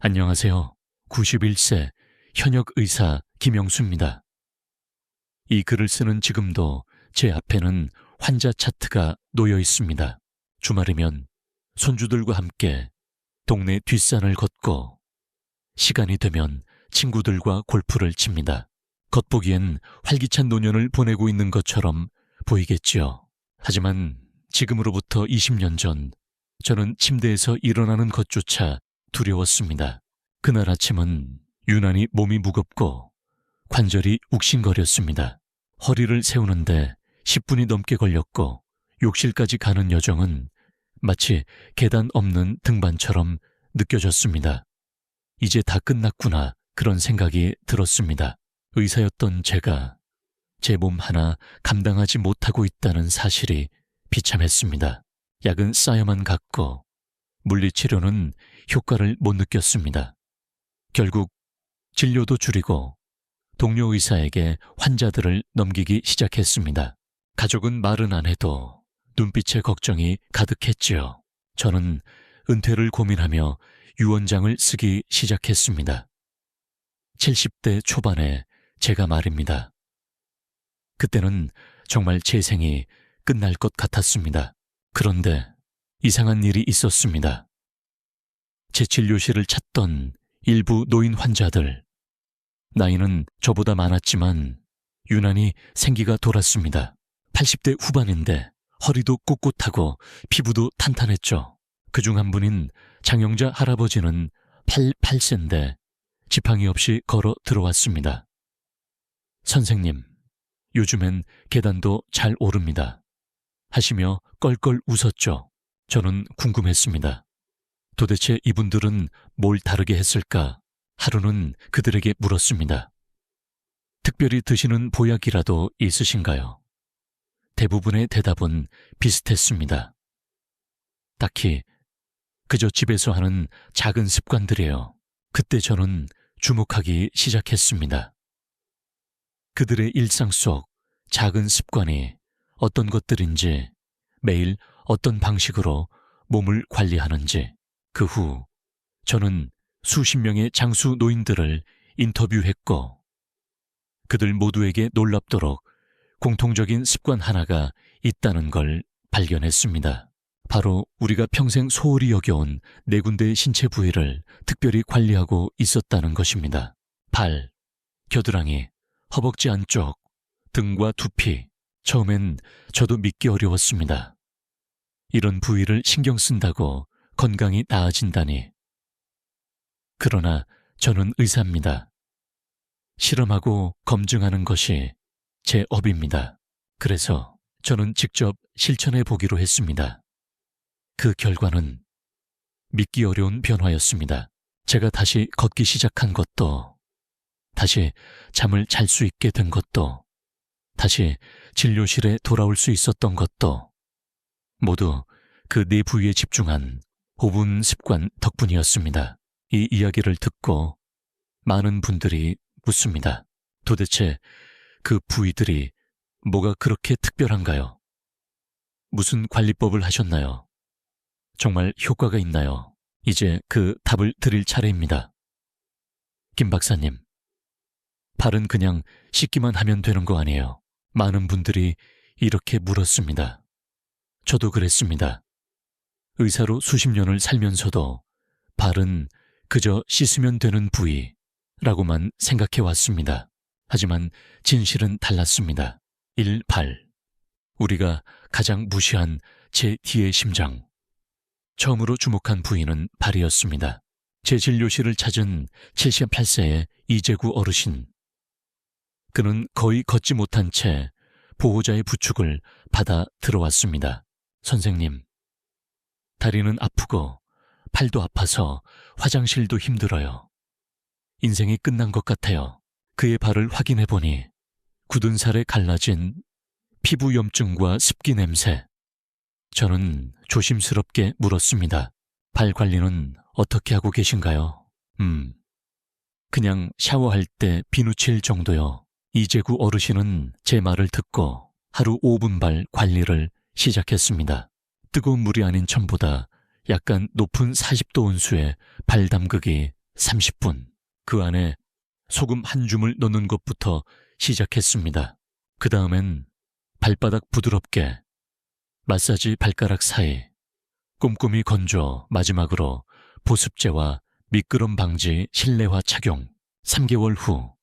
안녕하세요. 91세 현역 의사 김영수입니다. 이 글을 쓰는 지금도 제 앞에는 환자 차트가 놓여 있습니다. 주말이면 손주들과 함께 동네 뒷산을 걷고 시간이 되면 친구들과 골프를 칩니다. 겉보기엔 활기찬 노년을 보내고 있는 것처럼 보이겠지요. 하지만 지금으로부터 20년 전 저는 침대에서 일어나는 것조차 두려웠습니다. 그날 아침은 유난히 몸이 무겁고 관절이 욱신거렸습니다. 허리를 세우는데 10분이 넘게 걸렸고 욕실까지 가는 여정은 마치 계단 없는 등반처럼 느껴졌습니다. 이제 다 끝났구나 그런 생각이 들었습니다. 의사였던 제가 제 몸 하나 감당하지 못하고 있다는 사실이 비참했습니다. 약은 쌓여만 갔고 물리치료는 효과를 못 느꼈습니다. 결국 진료도 줄이고 동료 의사에게 환자들을 넘기기 시작했습니다. 가족은 말은 안 해도 눈빛에 걱정이 가득했지요. 저는 은퇴를 고민하며 유언장을 쓰기 시작했습니다. 70대 초반에 제가 말입니다. 그때는 정말 제 생이 끝날 것 같았습니다. 그런데 이상한 일이 있었습니다. 제 진료실을 찾던 일부 노인 환자들, 나이는 저보다 많았지만 유난히 생기가 돌았습니다. 80대 후반인데 허리도 꼿꼿하고 피부도 탄탄했죠. 그중 한 분인 장영자 할아버지는 88세인데 지팡이 없이 걸어 들어왔습니다. 선생님, 요즘엔 계단도 잘 오릅니다. 하시며 껄껄 웃었죠. 저는 궁금했습니다. 도대체 이분들은 뭘 다르게 했을까? 하루는 그들에게 물었습니다. 특별히 드시는 보약이라도 있으신가요? 대부분의 대답은 비슷했습니다. 딱히 그저 집에서 하는 작은 습관들이에요. 그때 저는 주목하기 시작했습니다. 그들의 일상 속 작은 습관이 어떤 것들인지, 매일 어떤 방식으로 몸을 관리하는지. 그 후 저는 수십 명의 장수 노인들을 인터뷰했고 그들 모두에게 놀랍도록 공통적인 습관 하나가 있다는 걸 발견했습니다. 바로 우리가 평생 소홀히 여겨온 네 군데의 신체 부위를 특별히 관리하고 있었다는 것입니다. 발, 겨드랑이, 허벅지 안쪽, 등과 두피. 처음엔 저도 믿기 어려웠습니다. 이런 부위를 신경 쓴다고 건강이 나아진다니. 그러나 저는 의사입니다. 실험하고 검증하는 것이 제 업입니다. 그래서 저는 직접 실천해 보기로 했습니다. 그 결과는 믿기 어려운 변화였습니다. 제가 다시 걷기 시작한 것도, 다시 잠을 잘 수 있게 된 것도, 다시 진료실에 돌아올 수 있었던 것도 모두 그 네 부위에 집중한 5분 습관 덕분이었습니다. 이 이야기를 듣고 많은 분들이 묻습니다. 도대체 그 부위들이 뭐가 그렇게 특별한가요? 무슨 관리법을 하셨나요? 정말 효과가 있나요? 이제 그 답을 드릴 차례입니다. 김 박사님, 발은 그냥 씻기만 하면 되는 거 아니에요? 많은 분들이 이렇게 물었습니다. 저도 그랬습니다. 의사로 수십 년을 살면서도 발은 그저 씻으면 되는 부위라고만 생각해 왔습니다. 하지만 진실은 달랐습니다. 1. 발. 우리가 가장 무시한 제 뒤의 심장. 처음으로 주목한 부위는 발이었습니다. 제 진료실을 찾은 78세의 이재구 어르신. 그는 거의 걷지 못한 채 보호자의 부축을 받아 들어왔습니다. 선생님, 다리는 아프고 팔도 아파서 화장실도 힘들어요. 인생이 끝난 것 같아요. 그의 발을 확인해 보니 굳은 살에 갈라진 피부 염증과 습기 냄새. 저는 조심스럽게 물었습니다. 발 관리는 어떻게 하고 계신가요? 그냥 샤워할 때 비누칠 정도요. 이재구 어르신은 제 말을 듣고 하루 5분 발 관리를 시작했습니다. 뜨거운 물이 아닌 처음보다 약간 높은 40도 온수에 발 담그기 30분. 그 안에 소금 한 줌을 넣는 것부터 시작했습니다. 그 다음엔 발바닥 부드럽게, 마사지 발가락 사이, 꼼꼼히 건조, 마지막으로 보습제와 미끄럼 방지 실내화 착용. 3개월 후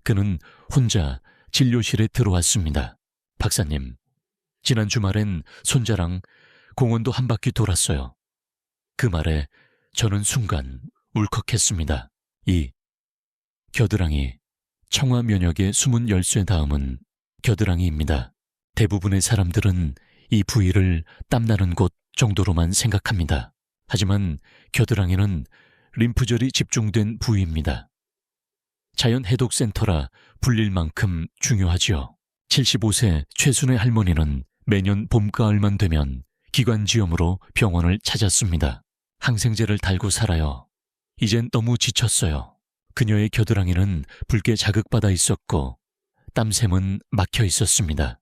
그는 혼자 진료실에 들어왔습니다. 박사님, 지난 주말엔 손자랑 공원도 한 바퀴 돌았어요. 그 말에 저는 순간 울컥했습니다. 이 겨드랑이, 청화 면역의 숨은 열쇠 다음은 겨드랑이입니다. 대부분의 사람들은 이 부위를 땀나는 곳 정도로만 생각합니다. 하지만 겨드랑이는 림프절이 집중된 부위입니다. 자연 해독센터라 불릴 만큼 중요하지요. 75세 최순애 할머니는 매년 봄가을만 되면 기관지염으로 병원을 찾았습니다. 항생제를 달고 살아요. 이젠 너무 지쳤어요. 그녀의 겨드랑이는 붉게 자극받아 있었고 땀샘은 막혀 있었습니다.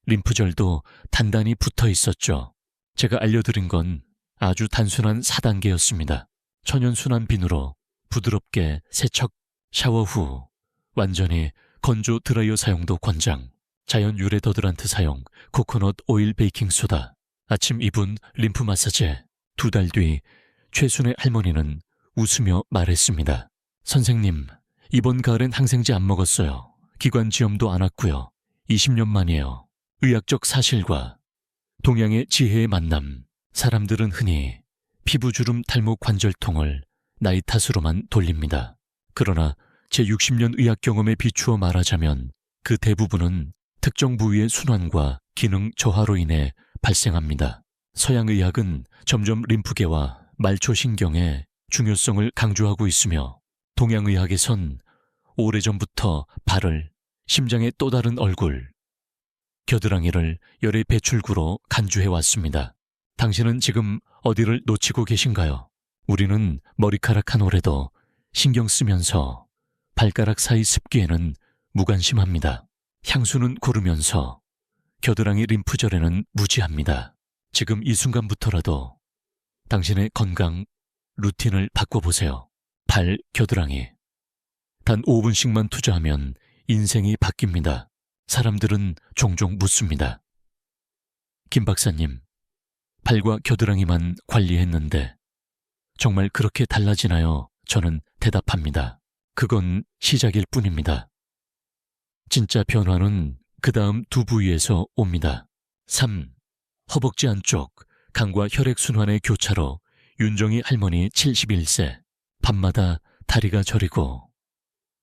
림프절도 단단히 붙어 있었죠. 제가 알려드린 건 아주 단순한 4단계였습니다. 천연순환 비누로 부드럽게 세척, 샤워 후 완전히 건조 드라이어 사용도 권장, 자연 유래 더드란트 사용, 코코넛 오일 베이킹소다, 아침 2분 림프 마사지. 2달 뒤 최순애 할머니는 웃으며 말했습니다. 선생님, 이번 가을엔 항생제 안 먹었어요. 기관지염도 안 왔고요. 20년 만이에요. 의학적 사실과 동양의 지혜의 만남. 사람들은 흔히 피부주름 탈모 관절통을 나이 탓으로만 돌립니다. 그러나 제 60년 의학 경험에 비추어 말하자면 그 대부분은 특정 부위의 순환과 기능 저하로 인해 발생합니다. 서양의학은 점점 림프계와 말초신경의 중요성을 강조하고 있으며 동양의학에선 오래전부터 발을, 심장의 또 다른 얼굴, 겨드랑이를 열의 배출구로 간주해왔습니다. 당신은 지금 어디를 놓치고 계신가요? 우리는 머리카락 한 올에도 신경 쓰면서 발가락 사이 습기에는 무관심합니다. 향수는 고르면서 겨드랑이 림프절에는 무지합니다. 지금 이 순간부터라도 당신의 건강 루틴을 바꿔보세요. 발, 겨드랑이. 단 5분씩만 투자하면 인생이 바뀝니다. 사람들은 종종 묻습니다. 김 박사님, 발과 겨드랑이만 관리했는데 정말 그렇게 달라지나요? 저는 대답합니다. 그건 시작일 뿐입니다. 진짜 변화는 그 다음 두 부위에서 옵니다. 3. 허벅지 안쪽 간과 혈액순환의 교차로 윤정희 할머니 71세. 밤마다 다리가 저리고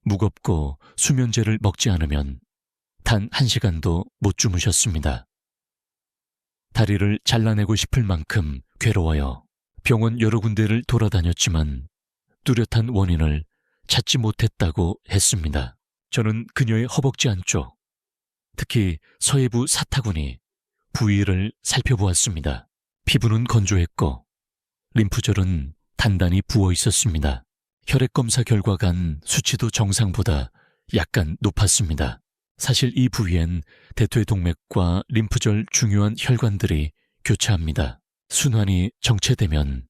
무겁고 수면제를 먹지 않으면 단 1시간도 못 주무셨습니다. 다리를 잘라내고 싶을 만큼 괴로워요. 병원 여러 군데를 돌아다녔지만 뚜렷한 원인을 찾지 못했다고 했습니다. 저는 그녀의 허벅지 안쪽, 특히 서해부 사타구니 부위를 살펴보았습니다. 피부는 건조했고 림프절은 단단히 부어 있었습니다. 혈액검사 결과 간 수치도 정상보다 약간 높았습니다. 사실 이 부위엔 대퇴동맥과 림프절 중요한 혈관들이 교차합니다. 순환이 정체되면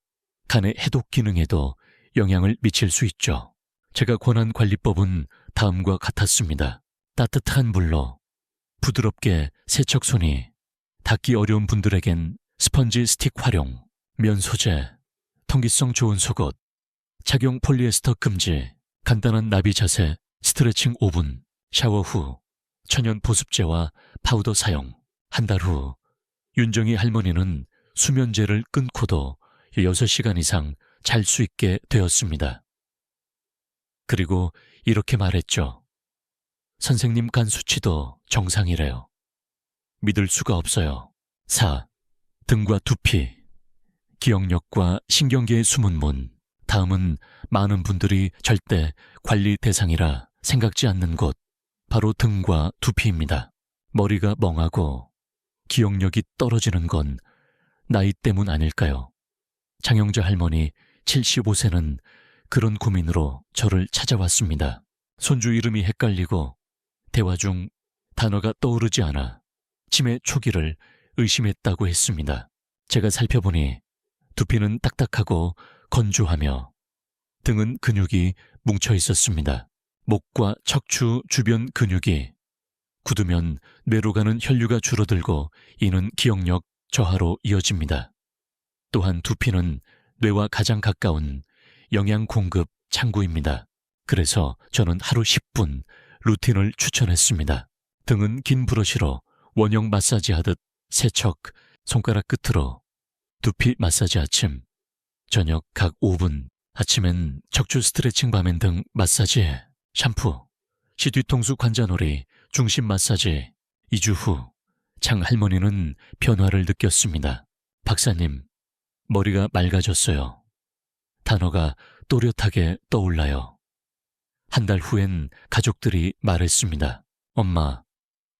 간의 해독 기능에도 영향을 미칠 수 있죠. 제가 권한 관리법은 다음과 같았습니다. 따뜻한 물로 부드럽게 세척손이, 닦기 어려운 분들에겐 스펀지 스틱 활용, 면 소재, 통기성 좋은 속옷, 착용 폴리에스터 금지, 간단한 나비 자세, 스트레칭 5분, 샤워 후 천연 보습제와 파우더 사용. 한 달 후 윤정희 할머니는 수면제를 끊고도 6시간 이상 잘 수 있게 되었습니다. 그리고 이렇게 말했죠. 선생님 간 수치도 정상이래요. 믿을 수가 없어요. 4. 등과 두피, 기억력과 신경계의 숨은 문. 다음은 많은 분들이 절대 관리 대상이라 생각지 않는 곳, 바로 등과 두피입니다. 머리가 멍하고 기억력이 떨어지는 건 나이 때문 아닐까요? 장영자 할머니 75세는 그런 고민으로 저를 찾아왔습니다. 손주 이름이 헷갈리고 대화 중 단어가 떠오르지 않아 치매 초기를 의심했다고 했습니다. 제가 살펴보니 두피는 딱딱하고 건조하며 등은 근육이 뭉쳐 있었습니다. 목과 척추 주변 근육이 굳으면 뇌로 가는 혈류가 줄어들고 이는 기억력 저하로 이어집니다. 또한 두피는 뇌와 가장 가까운 영양 공급 창구입니다. 그래서 저는 하루 10분 루틴을 추천했습니다. 등은 긴 브러쉬로 원형 마사지 하듯 세척, 손가락 끝으로. 두피 마사지 아침, 저녁 각 5분. 아침엔 척추 스트레칭, 밤엔 등 마사지, 샴푸, 시뒤통수 관자놀이, 중심 마사지. 2주 후 장할머니는 변화를 느꼈습니다. 박사님, 머리가 맑아졌어요. 단어가 또렷하게 떠올라요. 한 달 후엔 가족들이 말했습니다. 엄마,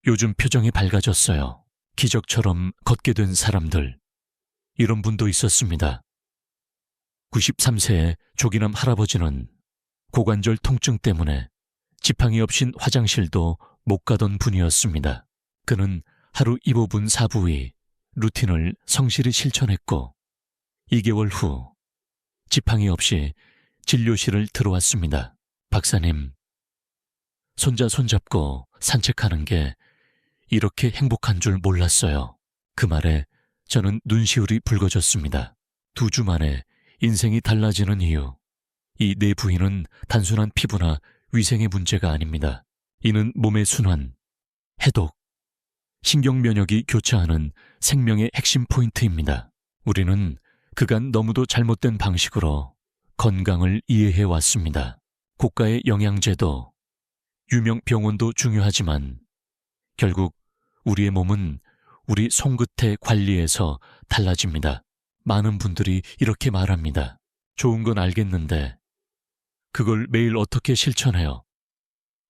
요즘 표정이 밝아졌어요. 기적처럼 걷게 된 사람들. 이런 분도 있었습니다. 93세의 조기남 할아버지는 고관절 통증 때문에 지팡이 없인 화장실도 못 가던 분이었습니다. 그는 하루 2부분 4부위 루틴을 성실히 실천했고 2개월 후 지팡이 없이 진료실을 들어왔습니다. 박사님, 손자 손잡고 산책하는 게 이렇게 행복한 줄 몰랐어요. 그 말에 저는 눈시울이 붉어졌습니다. 2주 만에 인생이 달라지는 이유. 이 네 부위는 단순한 피부나 위생의 문제가 아닙니다. 이는 몸의 순환, 해독, 신경 면역이 교차하는 생명의 핵심 포인트입니다. 우리는 그간 너무도 잘못된 방식으로 건강을 이해해 왔습니다. 고가의 영양제도, 유명 병원도 중요하지만 결국 우리의 몸은 우리 손끝의 관리에서 달라집니다. 많은 분들이 이렇게 말합니다. 좋은 건 알겠는데 그걸 매일 어떻게 실천해요?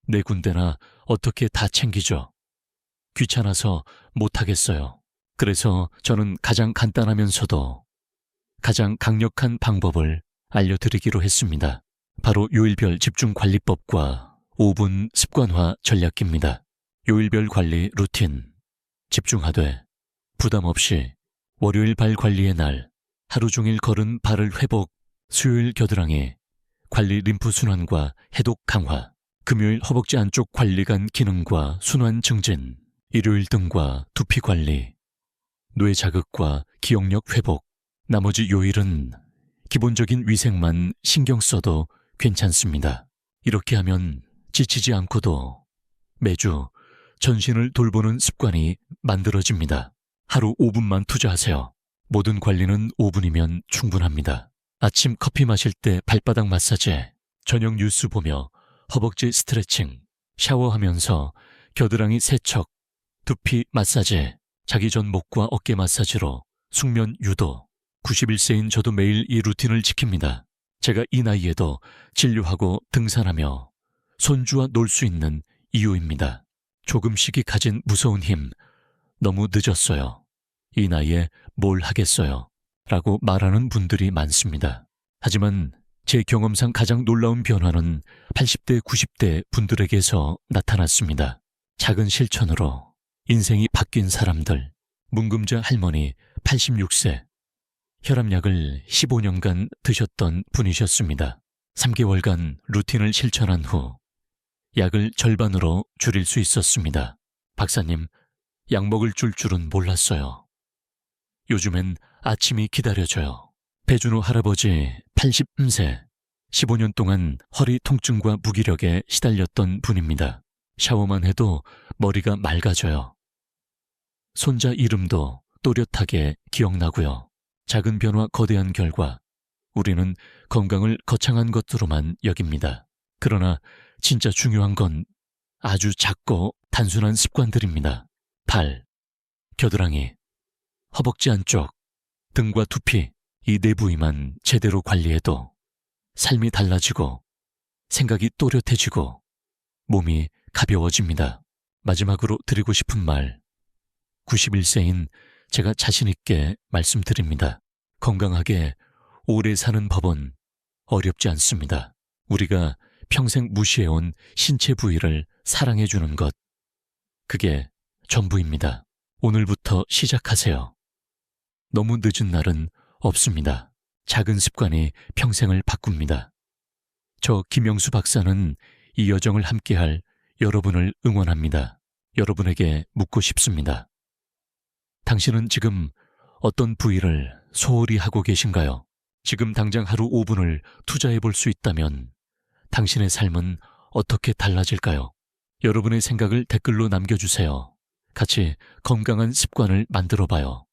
네 군데나 어떻게 다 챙기죠? 귀찮아서 못하겠어요. 그래서 저는 가장 간단하면서도 가장 강력한 방법을 알려드리기로 했습니다. 바로 요일별 집중관리법과 5분 습관화 전략기입니다. 요일별 관리 루틴. 집중하되 부담 없이 월요일 발 관리의 날, 하루 종일 걸은 발을 회복, 수요일 겨드랑이, 관리 림프 순환과 해독 강화, 금요일 허벅지 안쪽 관리 간 기능과 순환 증진, 일요일 등과 두피 관리, 뇌 자극과 기억력 회복, 나머지 요일은 기본적인 위생만 신경 써도 괜찮습니다. 이렇게 하면 지치지 않고도 매주 전신을 돌보는 습관이 만들어집니다. 하루 5분만 투자하세요. 모든 관리는 5분이면 충분합니다. 아침 커피 마실 때 발바닥 마사지, 저녁 뉴스 보며 허벅지 스트레칭, 샤워하면서 겨드랑이 세척, 두피 마사지, 자기 전 목과 어깨 마사지로 숙면 유도. 91세인 저도 매일 이 루틴을 지킵니다. 제가 이 나이에도 진료하고 등산하며 손주와 놀 수 있는 이유입니다. 조금씩이 가진 무서운 힘, 너무 늦었어요. 이 나이에 뭘 하겠어요? 라고 말하는 분들이 많습니다. 하지만 제 경험상 가장 놀라운 변화는 80대, 90대 분들에게서 나타났습니다. 작은 실천으로 인생이 바뀐 사람들. 문금자 할머니 86세. 혈압약을 15년간 드셨던 분이셨습니다. 3개월간 루틴을 실천한 후 약을 절반으로 줄일 수 있었습니다. 박사님, 약 먹을 줄은 몰랐어요. 요즘엔 아침이 기다려져요. 배준호 할아버지 83세, 15년 동안 허리 통증과 무기력에 시달렸던 분입니다. 샤워만 해도 머리가 맑아져요. 손자 이름도 또렷하게 기억나고요. 작은 변화, 거대한 결과. 우리는 건강을 거창한 것으로만 여깁니다. 그러나 진짜 중요한 건 아주 작고 단순한 습관들입니다. 발, 겨드랑이, 허벅지 안쪽, 등과 두피, 이 네 부위만 제대로 관리해도 삶이 달라지고 생각이 또렷해지고 몸이 가벼워집니다. 마지막으로 드리고 싶은 말, 91세인 제가 자신 있게 말씀드립니다. 건강하게 오래 사는 법은 어렵지 않습니다. 우리가 평생 무시해온 신체 부위를 사랑해주는 것, 그게 전부입니다. 오늘부터 시작하세요. 너무 늦은 날은 없습니다. 작은 습관이 평생을 바꿉니다. 저 김영수 박사는 이 여정을 함께할 여러분을 응원합니다. 여러분에게 묻고 싶습니다. 당신은 지금 어떤 부위를 소홀히 하고 계신가요? 지금 당장 하루 5분을 투자해 볼 수 있다면 당신의 삶은 어떻게 달라질까요? 여러분의 생각을 댓글로 남겨주세요. 같이 건강한 습관을 만들어 봐요.